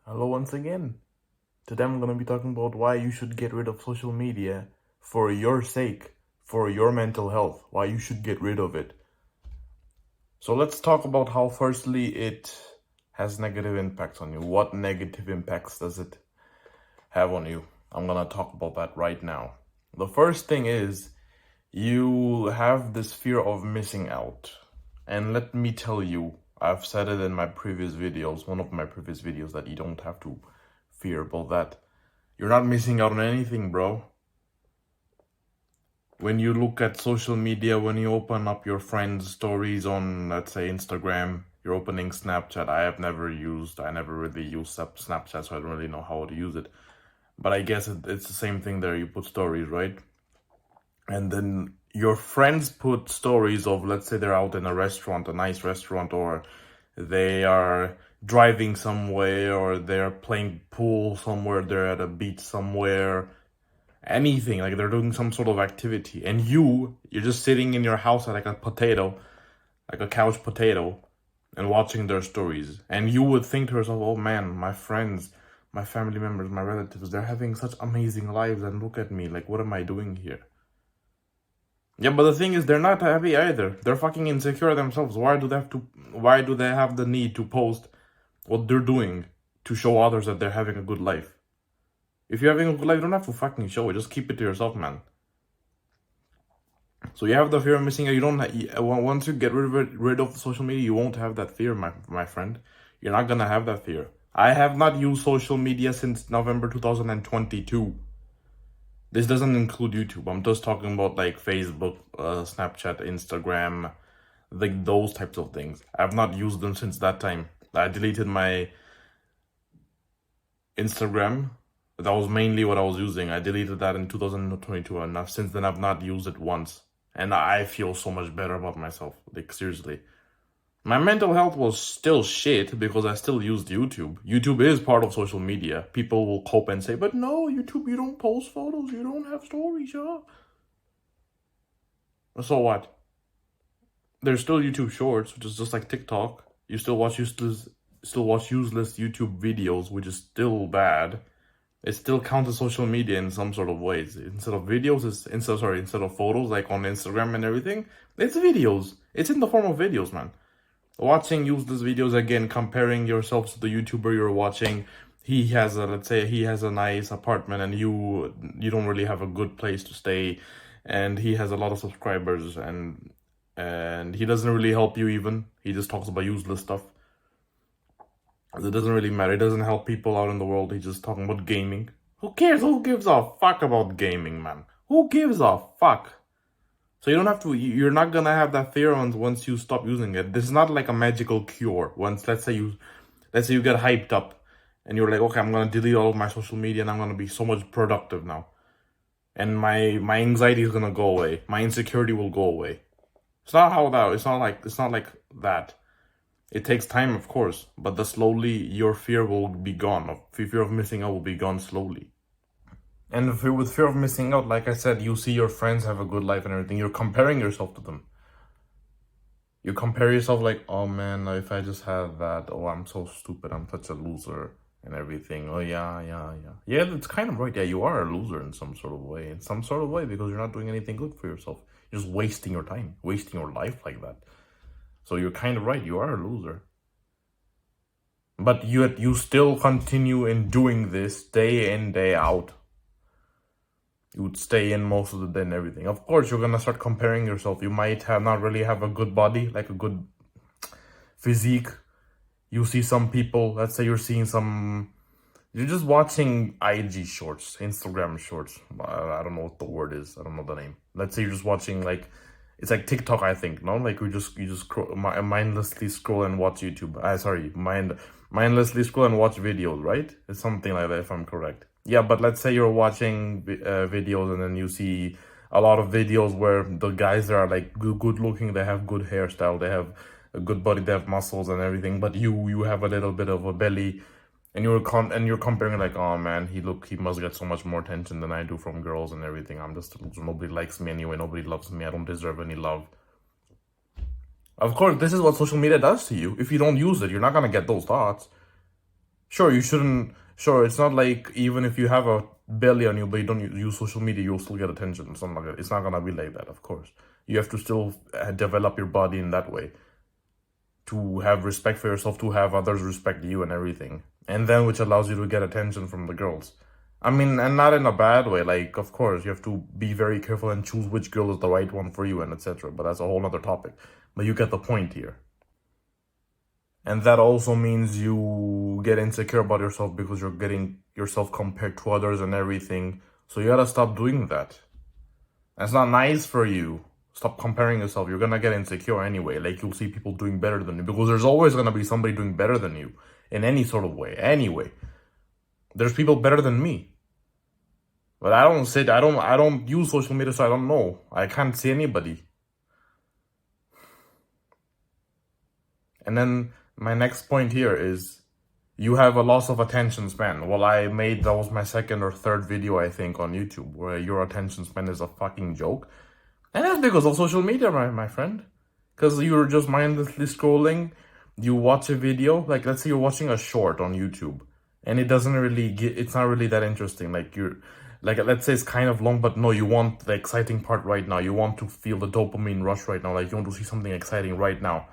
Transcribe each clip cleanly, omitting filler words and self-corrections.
Hello once again. Today I'm going to be talking about why you should get rid of social media for your sake, for your mental health, why you should get rid of it. So let's talk about how firstly it has negative impacts on you. What negative impacts does it have on you? I'm going to talk about that right now. The first thing is you have this fear of missing out. And let me tell you, I've said it in my previous videos, one of my previous videos, that you don't have to fear about that. You're not missing out on anything, bro. When you look at social media, when you open up your friends' stories on, let's say, Instagram, you're opening Snapchat. I never really used Snapchat, so I don't really know how to use it. But I guess it's the same thing there. You put stories, right? And then your friends put stories of, let's say they're out in a restaurant, a nice restaurant, or they are driving somewhere, or they're playing pool somewhere, they're at a beach somewhere, anything, like they're doing some sort of activity. And you're just sitting in your house like a potato, like a couch potato, and watching their stories. And you would think to yourself, oh man, my friends, my family members, my relatives, they're having such amazing lives, and look at me, like what am I doing here? Yeah, but the thing is, they're not happy either. They're fucking insecure themselves. Why do they have the need to post what they're doing to show others that they're having a good life? If you're having a good life, you don't have to fucking show it. Just keep it to yourself, man. So you have the fear of missing out. You don't. Once you get rid of social media, you won't have that fear, my friend. You're not gonna have that fear. I have not used social media since November 2022. This doesn't include YouTube. I'm just talking about like Facebook, Snapchat, Instagram, like those types of things. I've not used them since that time. I deleted my Instagram. That was mainly what I was using. I deleted that in 2022, and since then I've not used it once. And I feel so much better about myself. Like seriously. My mental health was still shit because I still used YouTube. YouTube is part of social media. People will cope and say, but no, YouTube, you don't post photos, you don't have stories, yeah. So what? There's still YouTube Shorts, which is just like TikTok. You still watch useless YouTube videos, which is still bad. It still counts as social media in some sort of ways. Instead of photos, like on Instagram and everything, it's videos. It's in the form of videos, man. Watching useless videos, again, comparing yourself to the YouTuber you're watching. Let's say he has a nice apartment and you don't really have a good place to stay, and he has a lot of subscribers, and he doesn't really help you even. He just talks about useless stuff. It doesn't really matter. It doesn't help people out in the world. He's just talking about gaming. Who cares? Who gives a fuck about gaming, man? Who gives a fuck? So you're not gonna have that fear once you stop using it. This is not like a magical cure. Let's say you get hyped up and you're like, okay, I'm gonna delete all of my social media and I'm gonna be so much productive now. And my anxiety is gonna go away. My insecurity will go away. It's not like that. It takes time, of course, but slowly your fear will be gone. Fear of missing out will be gone slowly. And with fear of missing out, like I said, you see your friends have a good life and everything. You're comparing yourself to them. You compare yourself like, oh man, if I just had that, oh, I'm so stupid, I'm such a loser and everything. Oh yeah. Yeah, that's kind of right. Yeah, you are a loser in some sort of way. Because you're not doing anything good for yourself. You're just wasting your time, wasting your life like that. So you're kind of right. You are a loser. But you still continue in doing this day in, day out. You would stay in most of the day and everything. Of course, you're gonna start comparing yourself. You might not really have a good body, like a good physique. You see some people, let's say you're just watching IG shorts, Instagram shorts. I don't know what the word is. I don't know the name. Let's say you're just watching it's like TikTok, I think. No, like you just mindlessly scroll and watch YouTube. Mindlessly scroll and watch videos, right? It's something like that, if I'm correct. Yeah, but let's say you're watching videos and then you see a lot of videos where the guys that are like good looking, they have good hairstyle, they have a good body, they have muscles and everything, but you have a little bit of a belly, and you're comparing like, oh man, he must get so much more attention than I do from girls and everything. I'm just a loser. Nobody likes me anyway. Nobody loves me. I don't deserve any love. Of course, this is what social media does to you. If you don't use it, you're not gonna get those thoughts. Sure, you shouldn't. Sure, it's not like even if you have a belly on you, but you don't use social media, you'll still get attention. It's not like it's not gonna be like that. Of course, you have to still develop your body in that way to have respect for yourself, to have others respect you and everything, and then which allows you to get attention from the girls. I mean, and not in a bad way. Like, of course, you have to be very careful and choose which girl is the right one for you and etc. But that's a whole other topic. But you get the point here. And that also means you get insecure about yourself because you're getting yourself compared to others and everything. So you gotta stop doing that. That's not nice for you. Stop comparing yourself. You're gonna get insecure anyway. Like, you'll see people doing better than you because there's always gonna be somebody doing better than you in any sort of way. Anyway, there's people better than me. But I don't use social media, so I don't know. I can't see anybody. And then my next point here is you have a loss of attention span. Well, that was my second or third video, I think, on YouTube, where your attention span is a fucking joke. And that's because of social media, my friend. Because you're just mindlessly scrolling, you watch a video, like let's say you're watching a short on YouTube, and it's not really that interesting. Like let's say it's kind of long, but no, you want the exciting part right now. You want to feel the dopamine rush right now. Like, you want to see something exciting right now.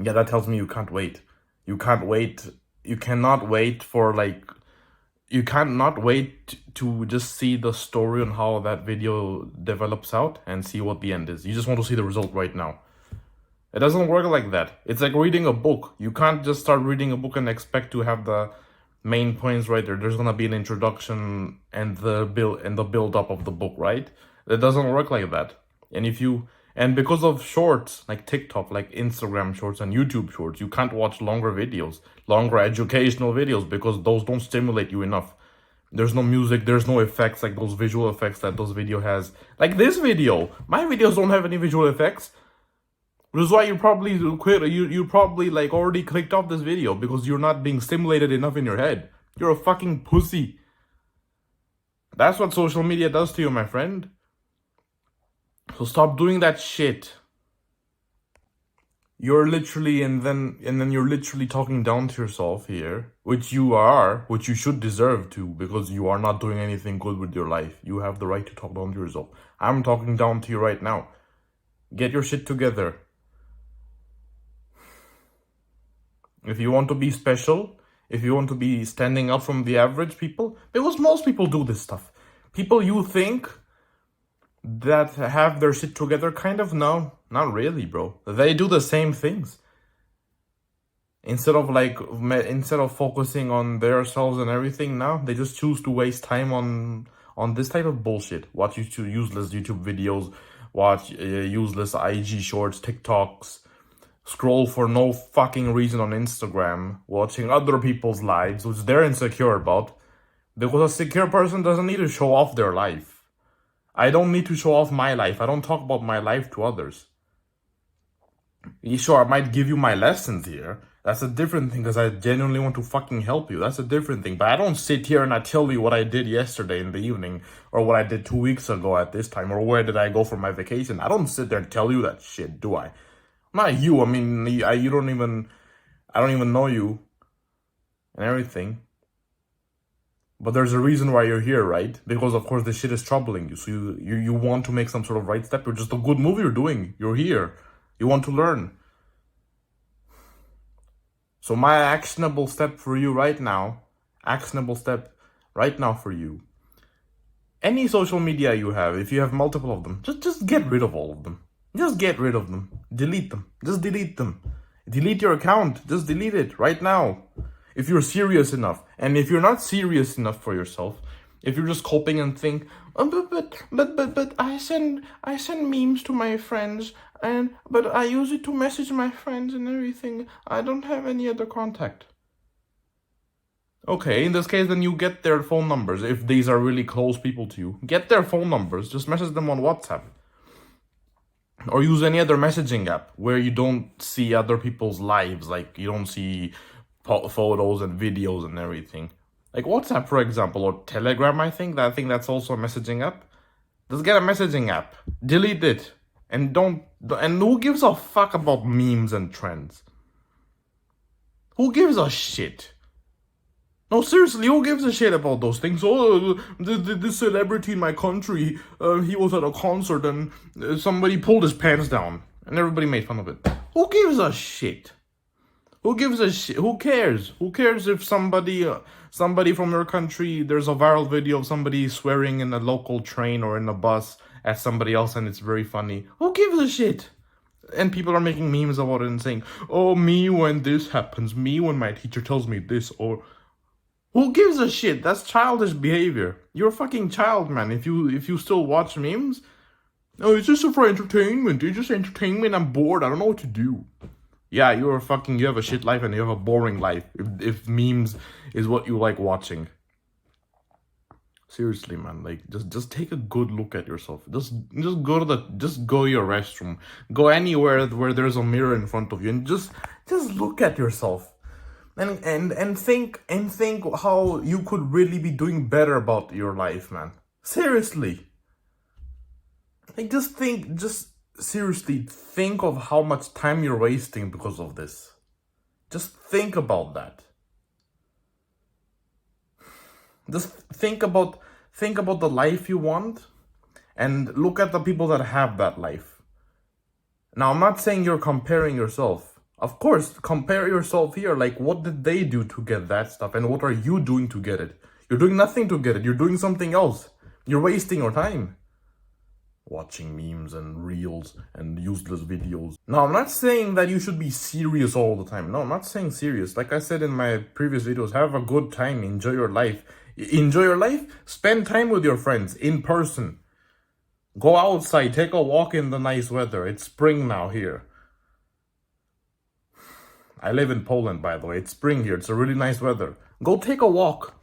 Yeah, that tells me you can't wait. You can't wait. You cannot wait for you can't not wait to just see the story on how that video develops out and see what the end is. You just want to see the result right now. It doesn't work like that. It's like reading a book. You can't just start reading a book and expect to have the main points right there. There's gonna be an introduction and the build up of the book, right? It doesn't work like that. And because of shorts like TikTok, like Instagram shorts and YouTube shorts, you can't watch longer videos, longer educational videos, because those don't stimulate you enough. There's no music, there's no effects, like those visual effects that those video has. Like this video, my videos don't have any visual effects. Which is why you probably quit. You probably already clicked off this video because you're not being stimulated enough in your head. You're a fucking pussy. That's what social media does to you, my friend. So stop doing that shit. You're literally and then you're literally talking down to yourself here, which you should deserve to, because you are not doing anything good with your life. You have the right to talk down to yourself. I'm talking down to you right now. Get your shit together. If you want to be special, if you want to be standing out from the average people, because most people do this stuff. People you think that have their shit together, kind of, no, not really, bro. They do the same things. Instead of focusing on themselves and everything, now they just choose to waste time on this type of bullshit. Watch useless YouTube videos, watch useless IG shorts, TikToks, scroll for no fucking reason on Instagram, watching other people's lives, which they're insecure about. Because a secure person doesn't need to show off their life. I don't need to show off my life. I don't talk about my life to others. Sure, I might give you my lessons here. That's a different thing, because I genuinely want to fucking help you. That's a different thing. But I don't sit here and I tell you what I did yesterday in the evening, or what I did 2 weeks ago at this time, or where did I go for my vacation. I don't sit there and tell you that shit, do I? Not you. I mean, I don't even know you and everything. But there's a reason why you're here, right? Because of course this shit is troubling you. So you want to make some sort of right step. You're just a good move you're doing. You're here. You want to learn. So my actionable step for you right now, for you. Any social media you have, if you have multiple of them, just get rid of all of them. Just get rid of them. Delete them. Just delete them. Delete your account. Just delete it right now. If you're serious enough. And if you're not serious enough for yourself, if you're just coping and think, but I send memes to my friends, but I use it to message my friends and everything. I don't have any other contact. Okay, in this case, then you get their phone numbers. If these are really close people to you, get their phone numbers. Just message them on WhatsApp. Or use any other messaging app where you don't see other people's lives, like you don't see photos and videos and everything. Like WhatsApp, for example, or Telegram, I think that's also a messaging app. Just get a messaging app, delete it, and who gives a fuck about memes and trends? Who gives a shit? No, seriously, who gives a shit about those things? Oh, the celebrity in my country, he was at a concert and somebody pulled his pants down and everybody made fun of it. Who gives a shit? Who gives a shit? Who cares? Who cares if somebody from your country, there's a viral video of somebody swearing in a local train or in a bus at somebody else and it's very funny. Who gives a shit? And people are making memes about it and saying, oh, me when this happens, me when my teacher tells me this, or who gives a shit? That's childish behavior. You're a fucking child, man. If you still watch memes, oh, it's just for entertainment. It's just entertainment. I'm bored. I don't know what to do. Yeah, you have a shit life and you have a boring life. If memes is what you like watching. Seriously, man, like just take a good look at yourself. Just go to your restroom. Go anywhere where there's a mirror in front of you and just look at yourself. And think how you could really be doing better about your life, man. Seriously. Like just seriously think of how much time you're wasting because of this. Just think about that. Just think about the life you want and look at the people that have that life. Now, I'm not saying you're comparing yourself. Of course, compare yourself here. Like, what did they do to get that stuff? And what are you doing to get it? You're doing nothing to get it. You're doing something else. You're wasting your time. Watching memes and reels and useless videos. No, I'm not saying that you should be serious all the time. No, I'm not saying serious. Like I said in my previous videos, have a good time. Enjoy your life. Enjoy your life. Spend time with your friends in person. Go outside. Take a walk in the nice weather. It's spring now here. I live in Poland, by the way. It's spring here. It's a really nice weather. Go take a walk.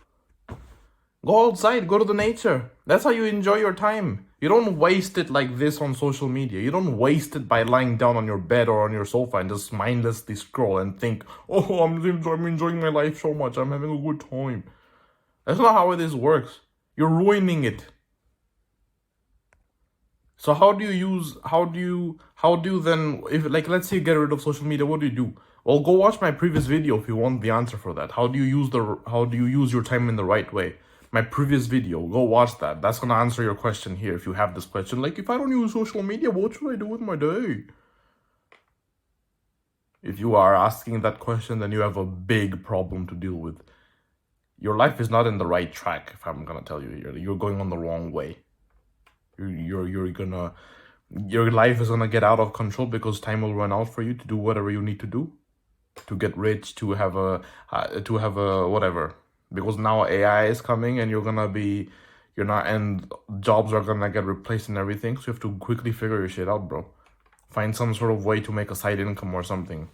Go outside. Go to the nature. That's how you enjoy your time. You don't waste it like this on social media. You don't waste it by lying down on your bed or on your sofa and just mindlessly scroll and think, oh, I'm enjoying my life so much. I'm having a good time. That's not how this works. You're ruining it. So how do you then, if like, let's say you get rid of social media, what do? Well, go watch my previous video if you want the answer for that. How do you use your time in the right way? My previous video, go watch that. That's gonna answer your question here if you have this question. Like, if I don't use social media, what should I do with my day? If you are asking that question, then you have a big problem to deal with. Your life is not in the right track, if I'm gonna tell you. You're going on the wrong way. Your life is gonna get out of control because time will run out for you to do whatever you need to do, to get rich, to have a whatever. Because now AI is coming and and jobs are gonna get replaced and everything. So you have to quickly figure your shit out, bro. Find some sort of way to make a side income or something.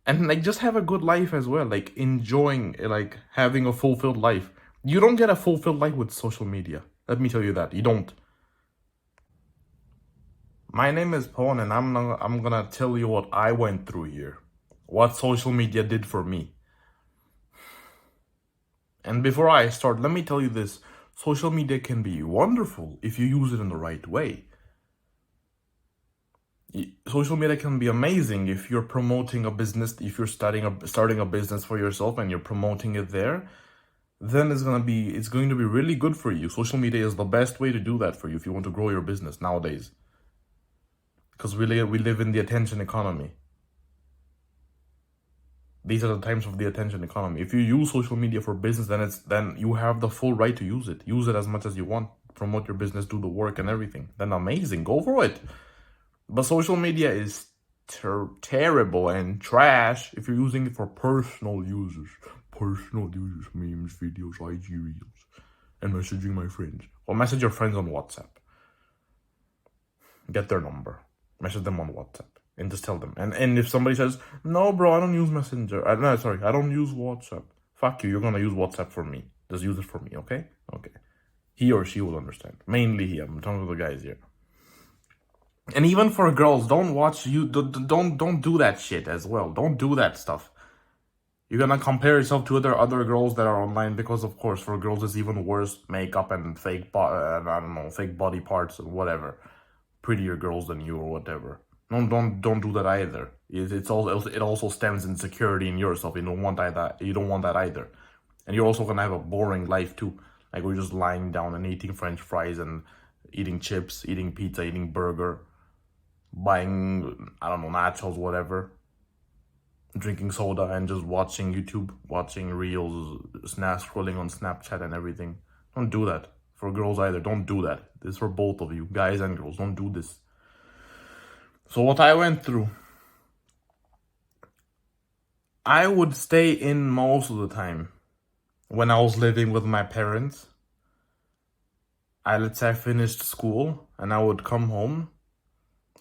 And like, just have a good life as well. Like, enjoying, like, having a fulfilled life. You don't get a fulfilled life with social media. Let me tell you that. You don't. My name is Pon, and I'm gonna tell you what I went through here. What social media did for me. And before I start, let me tell you this. Social media can be wonderful if you use it in the right way. Social media can be amazing if you're promoting a business, if you're starting a business for yourself and you're promoting it there, then it's going to be really good for you. Social media is the best way to do that for you if you want to grow your business nowadays. Because we live in the attention economy. These are the times of the attention economy. If you use social media for business, then you have the full right to use it. Use it as much as you want. Promote your business, do the work and everything. Then amazing, go for it. But social media is terrible and trash if you're using it for personal users. Memes, videos, IG reels, and messaging my friends. Or message your friends on WhatsApp. Get their number. Message them on WhatsApp. And just tell them. And if somebody says, no, bro, I don't use Messenger. I don't use WhatsApp. Fuck you, you're gonna use WhatsApp for me. Just use it for me, okay? Okay. He or she will understand. Mainly he. I'm talking to the guys here. And even for girls, don't do that shit as well. Don't do that stuff. You're gonna compare yourself to other girls that are online because, of course, for girls it's even worse. Makeup and fake body parts or whatever. Prettier girls than you or whatever. Don't do that either. It also stems insecurity in yourself. You don't want that either. And you're also gonna have a boring life too. Like we're just lying down and eating French fries and eating chips, eating pizza, eating burger, buying, I don't know, nachos, whatever, drinking soda and just watching YouTube, watching reels, scrolling on Snapchat and everything. Don't do that. For girls either, don't do that. This is for both of you, guys and girls. Don't do this. So what I went through, I would stay in most of the time. When I was living with my parents, let's say I finished school and I would come home,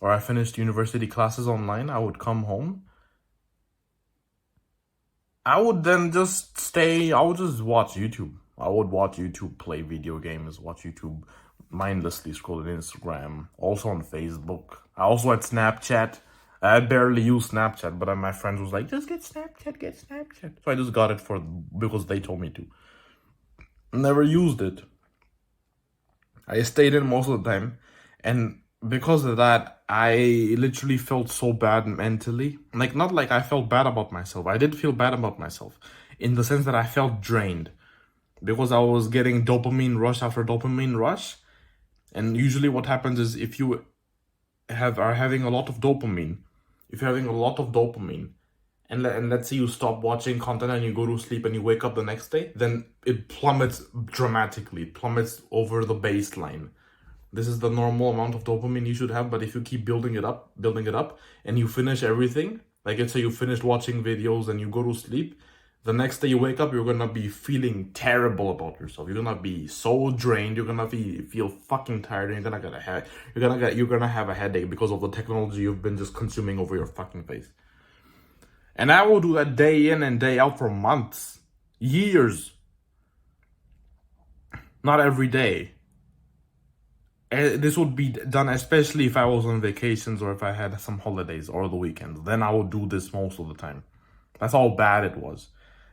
or I finished university classes online, I would come home. I would then just stay, I would just watch YouTube. I would watch YouTube, play video games, watch YouTube, mindlessly scroll Instagram, also on Facebook. I also had Snapchat. I barely use Snapchat, but my friends was like, just get Snapchat, get Snapchat. So I just got it because they told me to. Never used it. I stayed in most of the time, and because of that, I literally felt so bad mentally. Like, not like I felt bad about myself. I did feel bad about myself in the sense that I felt drained because I was getting dopamine rush after dopamine rush. And usually what happens is if you are having a lot of dopamine, and let's say you stop watching content and you go to sleep and you wake up the next day, then it plummets dramatically. It plummets over the baseline. This is the normal amount of dopamine you should have, but if you keep building it up, and you finish everything, like let's say you finish watching videos and you go to sleep, the next day you wake up, you're gonna be feeling terrible about yourself. You're gonna be so drained. You're gonna feel fucking tired, and you're gonna have a headache because of the technology you've been just consuming over your fucking face. And I will do that day in and day out for months, years. Not every day. This would be done especially if I was on vacations or if I had some holidays or the weekends. Then I would do this most of the time. That's how bad it was.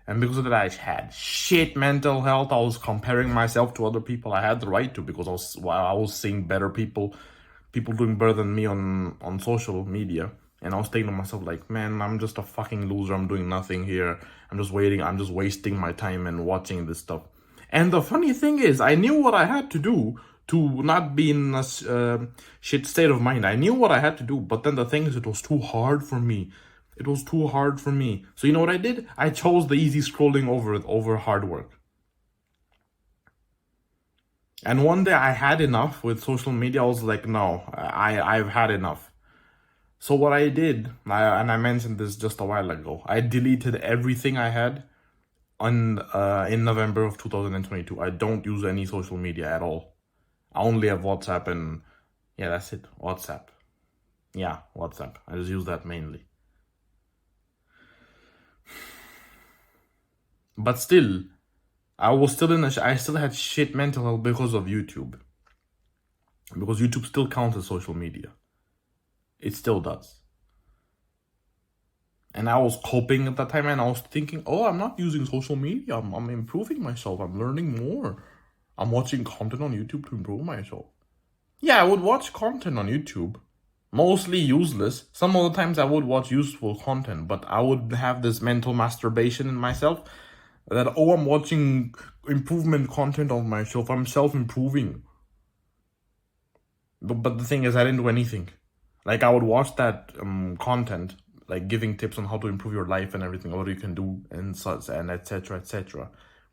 And because of that, I had shit mental health. I was comparing myself to other people. I had the right to, because I was seeing better people doing better than me on social media. And I was thinking to myself, like, man, I'm just a fucking loser. I'm doing nothing here. I'm just wasting my time and watching this stuff. And the funny thing is, I knew what I had to do to not be in a shit state of mind. I knew what I had to do, but then the thing is, it was too hard for me. So you know what I did? I chose the easy scrolling over hard work. And one day I had enough with social media. I was like, no, I've had enough. So what I did, and I mentioned this just a while ago, I deleted everything I had in November of 2022. I don't use any social media at all. I only have WhatsApp and, yeah, that's it. WhatsApp. Yeah, WhatsApp. I just use that mainly. But still, I still had shit mental health because of YouTube. Because YouTube still counts as social media. It still does. And I was coping at that time, and I was thinking, oh, I'm not using social media. I'm improving myself. I'm learning more. I'm watching content on YouTube to improve myself. Yeah, I would watch content on YouTube. Mostly useless. Some of the times I would watch useful content, but I would have this mental masturbation in myself that, oh, I'm watching improvement content of myself. I'm self-improving. But the thing is, I didn't do anything. Like, I would watch that content, like giving tips on how to improve your life and everything, what you can do and such, and etc., etc.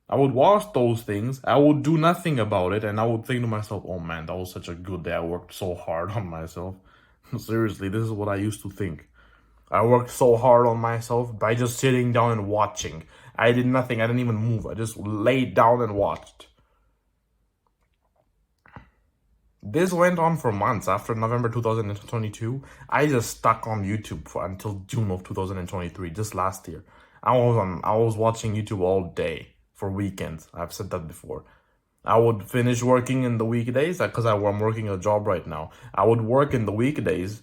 I would watch those things. I would do nothing about it, and I would think to myself, oh man, that was such a good day. I worked so hard on myself. Seriously, this is what I used to think. I worked so hard on myself by just sitting down and watching. I did nothing. I didn't even move. I just laid down and watched. This went on for months. After November 2022, I just stuck on YouTube until June of 2023, just last year. I was watching YouTube all day for weekends. I've said that before. I would finish working in the weekdays because I'm working a job right now. I would work in the weekdays.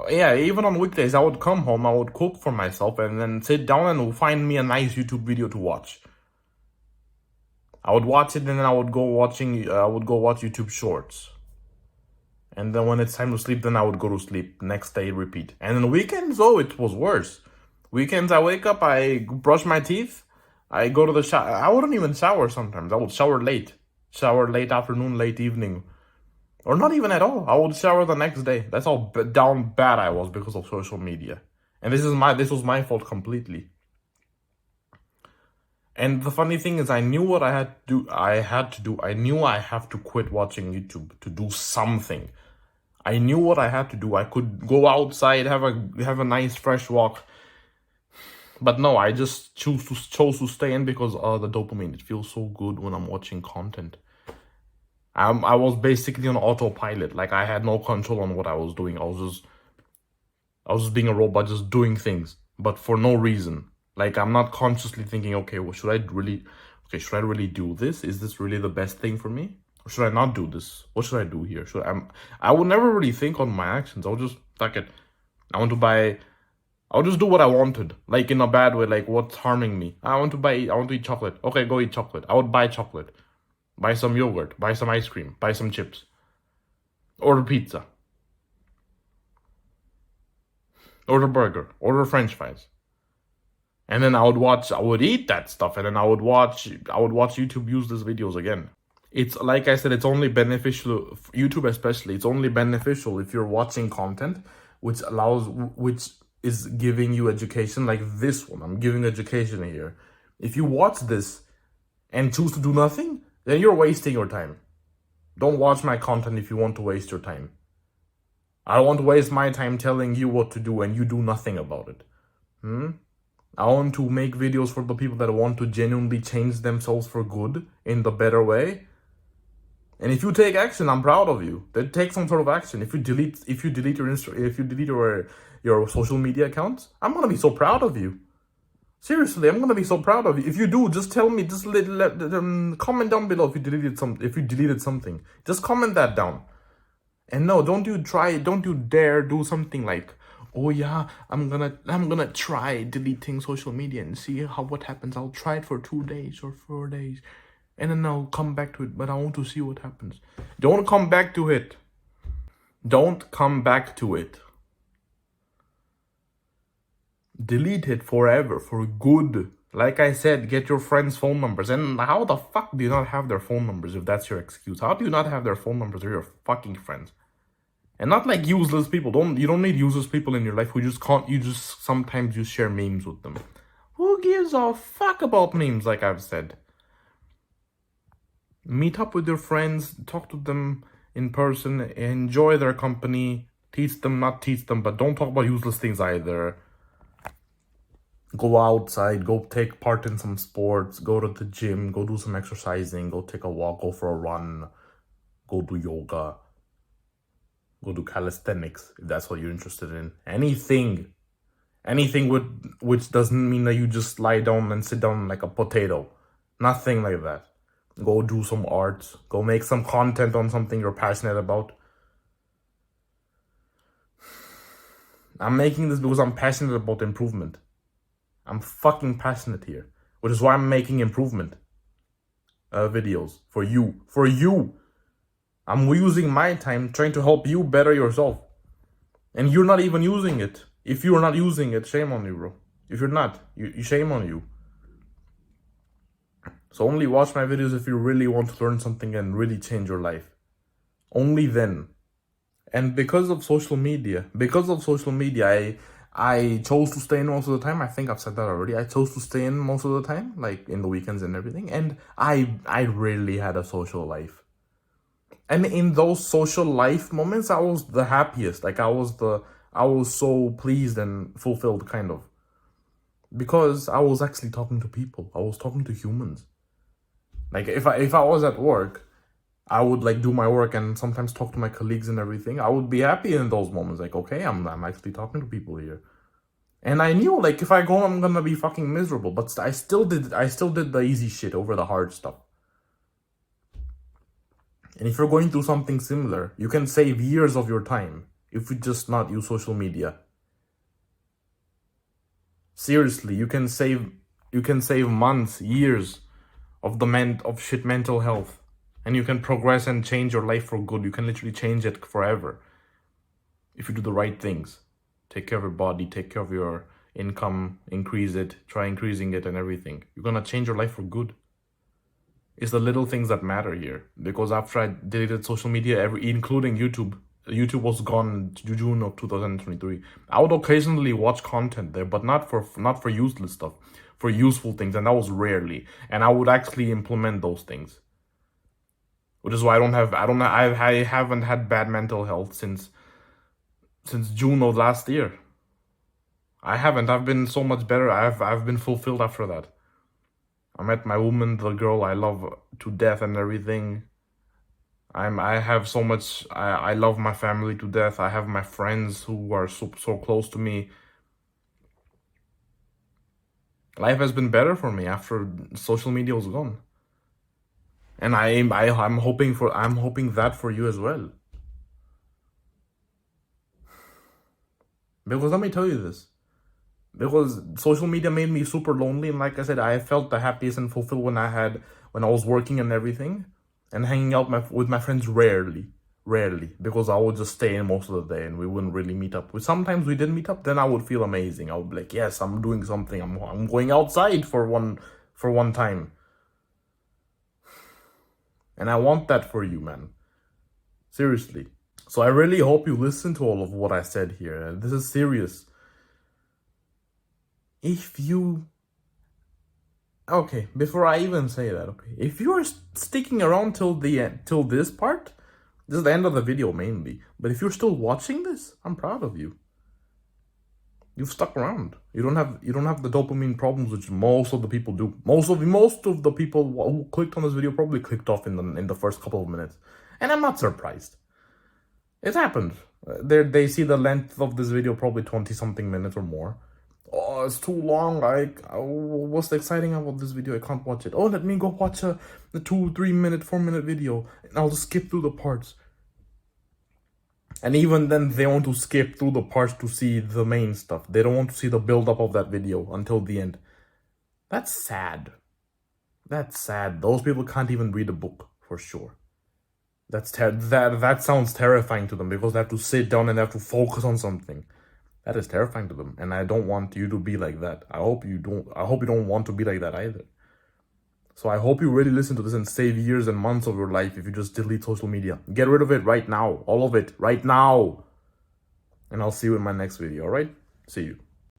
Yeah, even on weekdays, I would come home, I would cook for myself, and then sit down and find me a nice YouTube video to watch. I would watch it, and then I would go watch YouTube Shorts. And then when it's time to sleep, then I would go to sleep. Next day, repeat. And then weekends, it was worse. Weekends, I wake up, I brush my teeth, I go to the shower. I wouldn't even shower sometimes. I would shower late. Shower late afternoon, late evening. Or not even at all. I would shower the next day. That's how down bad I was because of social media. And this was my fault completely. And the funny thing is, I knew what I had to do. I knew I have to quit watching YouTube to do something. I knew what I had to do. I could go outside, have a nice fresh walk. But no, I just chose to stay in because the dopamine. It feels so good when I'm watching content. I was basically on autopilot. Like, I had no control on what I was doing. I was just being a robot, just doing things, but for no reason. Like, I'm not consciously thinking, okay, well, should I really do this? Is this really the best thing for me? Or should I not do this? What should I do here? I would never really think on my actions. I would just, fuck it. I'll just do what I wanted. Like, in a bad way, like, what's harming me? I want to eat chocolate. Okay, go eat chocolate. I would buy chocolate. Buy some yogurt. Buy some ice cream. Buy some chips. Order pizza. Order burger. Order French fries. And then I would eat that stuff, and then I would watch YouTube useless videos again. It's like I said, it's only beneficial, YouTube especially, it's only beneficial if you're watching content which is giving you education, like this one. I'm giving education here. If you watch this and choose to do nothing, then you're wasting your time. Don't watch my content if you want to waste your time. I don't want to waste my time telling you what to do and you do nothing about it. I want to make videos for the people that want to genuinely change themselves for good in the better way. And if you take action, I'm proud of you. Then take some sort of action. If you delete your social media accounts, I'm gonna be so proud of you. Seriously, I'm gonna be so proud of you. If you do, just tell me. Just comment down below if you deleted something. Just comment that down. And no, don't you dare do something like, oh yeah, I'm gonna try deleting social media and see what happens. I'll try it for 2 days or 4 days, and then I'll come back to it. But I want to see what happens. Don't come back to it. Don't come back to it. Delete it forever, for good. Like I said, get your friends' phone numbers. And how the fuck do you not have their phone numbers if that's your excuse? How do you not have their phone numbers? They're your fucking friends. And not like useless people. You don't need useless people in your life who just can't. Sometimes you share memes with them. Who gives a fuck about memes? Like I've said, meet up with your friends, talk to them in person, enjoy their company, not teach them, but don't talk about useless things either. Go outside, go take part in some sports, go to the gym, go do some exercising, go take a walk, go for a run, go do yoga. Go do calisthenics if that's what you're interested in. Anything which doesn't mean that you just lie down and sit down like a potato. Nothing like that. Go do some art. Go make some content on something you're passionate about. I'm making this because I'm passionate about improvement. I'm fucking passionate here, which is why I'm making improvement videos for you. For you. I'm using my time trying to help you better yourself. And you're not even using it. If you're not using it, shame on you, bro. If you're not, shame on you. So only watch my videos if you really want to learn something and really change your life. Only then. And because of social media, I chose to stay in most of the time. I think I've said that already. I chose to stay in most of the time, like in the weekends and everything. And I rarely had a social life. And in those social life moments, I was the happiest. Like I was so pleased and fulfilled, kind of. Because I was actually talking to people. I was talking to humans. Like if I was at work, I would like do my work and sometimes talk to my colleagues and everything. I would be happy in those moments. Like, okay, I'm actually talking to people here. And I knew like if I go, I'm gonna be fucking miserable. But I still did the easy shit over the hard stuff. And if you're going through something similar, you can save years of your time if you just not use social media. Seriously, you can save months, years of mental health. And you can progress and change your life for good. You can literally change it forever if you do the right things. Take care of your body, take care of income, increase it, try increasing it and everything. You're gonna change your life for good. It's the little things that matter here. Because after I deleted social media, including YouTube, YouTube was gone in June of 2023. I would occasionally watch content there, but not for useless stuff, for useful things, and that was rarely. And I would actually implement those things. Which is why I haven't had bad mental health since June of last year. I haven't. I've been so much better. I've been fulfilled after that. I met my woman, the girl I love to death and everything. I have so much. I love my family to death. I have my friends who are so close to me. Life has been better for me after social media was gone. And I'm hoping that for you as well. Because let me tell you this. Because social media made me super lonely, and like I said, I felt the happiest and fulfilled when I was working and everything, and hanging out with my friends rarely, because I would just stay in most of the day and we wouldn't really meet up. Sometimes we did meet up, then I would feel amazing. I would be like, yes, I'm doing something. I'm going outside for one time, and I want that for you, man. Seriously. So I really hope you listen to all of what I said here. This is serious. Okay, before I even say that, okay, if you are sticking around till the end, till this part, this is the end of the video mainly, but if you're still watching this, I'm proud of you. You've stuck around. You don't have the dopamine problems which most of the people do. Most of the people who clicked on this video probably clicked off in the first couple of minutes, and I'm not surprised. It happened. They see the length of this video, probably 20-something minutes or more. Oh, it's too long. What's exciting about this video? I can't watch it. Oh, let me go watch the 2, 3 minute, 4 minute video, and I'll just skip through the parts. And even then, they want to skip through the parts to see the main stuff. They don't want to see the build up of that video until the end. That's sad. That's sad. Those people can't even read a book for sure. That sounds terrifying to them, because they have to sit down and they have to focus on something. That is terrifying to them, and I don't want you to be like that. I hope you don't want to be like that either. So I hope you really listen to this and save years and months of your life if you just delete social media. Get rid of it right now. All of it right now. And I'll see you in my next video, alright? See you.